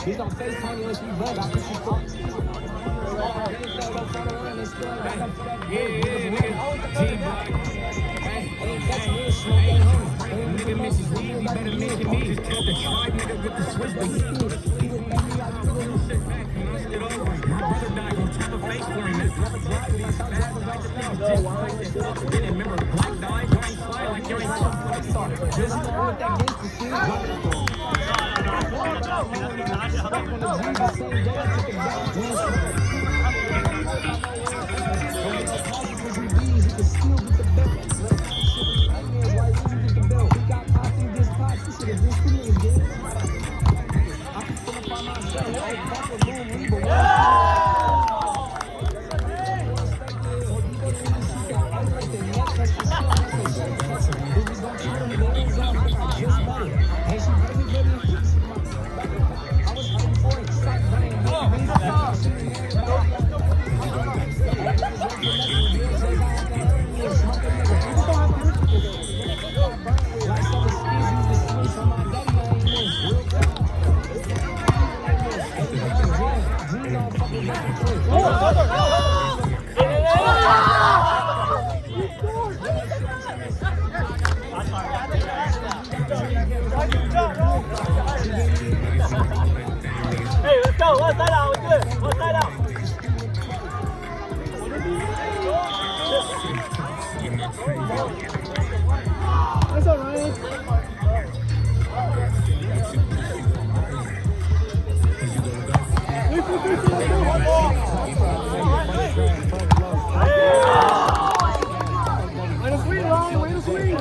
He's on FaceTime unless we bug. I think she's nigga misses weed, you better mention me. Just kept the tribe nigga with the switch. My brother died, gonna tap a face for him. Remember, black died, you ain't fly like you ain't just with that Hey, let's go. One side out. We're good. One side out. That's all right. Way to swing, Lonnie. Way to swing.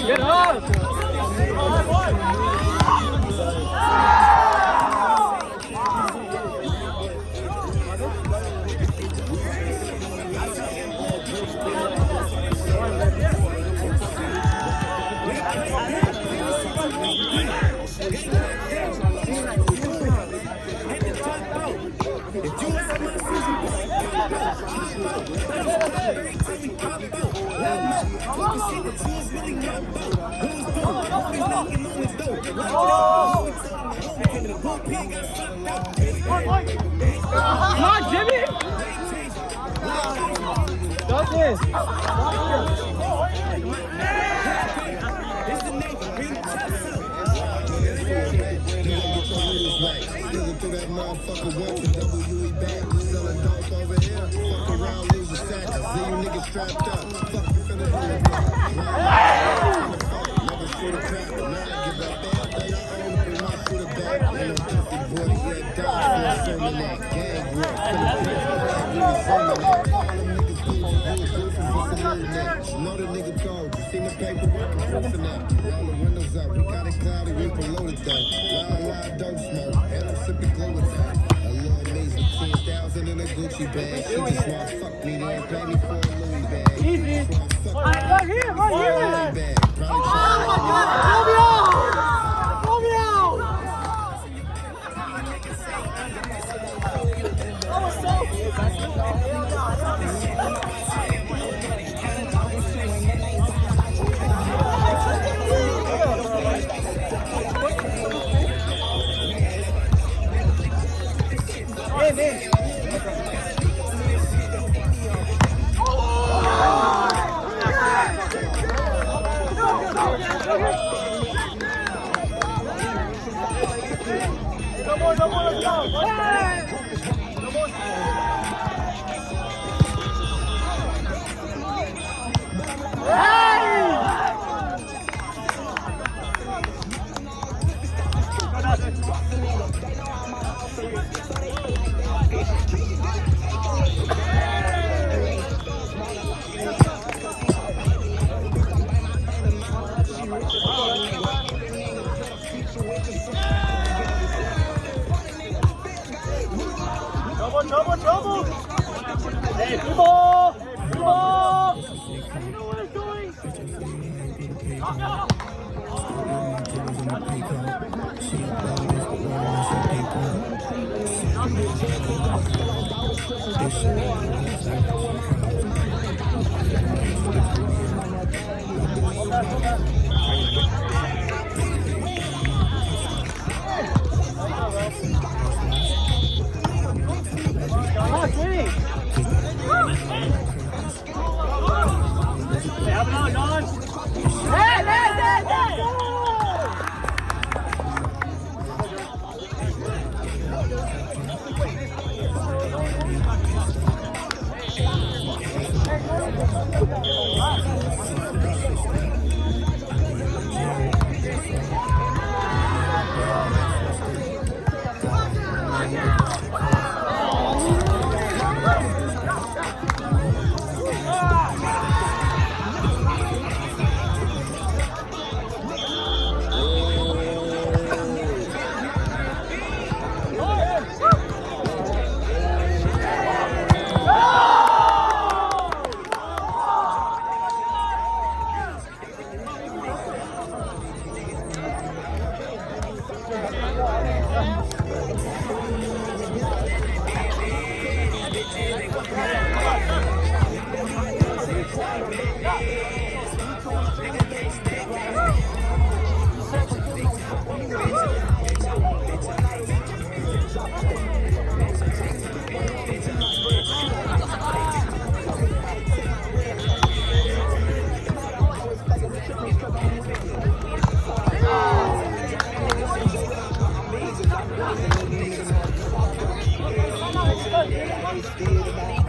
Get up! Come on, Jimmy! Got this! Through that motherfucker once a WE bag, selling dope over here. Fuck around, lose a sack. I see you niggas strapped up. Fuck you finna do it. Never shoot a crap, but now I give up everything I own. Put my shooter back. Ain't no pussy boy, yeah, dog. Full of that gang war. Finna pay for that, really summon that. All them niggas do for know the nigga told you. Seen the paperwork and proof of that. Roll the windows up, we got it cloudy, we promoted that. Loud, don't smoke. And I'm sipping glow with that. A little amazing 10,000 in a Gucci bag. She just wanna fuck me, they ain't pay me for a Louis bag. Easy. Right here, right here. Oh my God, Romeo! Romeo! Hey, man. No more, let's go. Trouble! Hey, blue ball! Blue ball! You know what it's doing? wasted about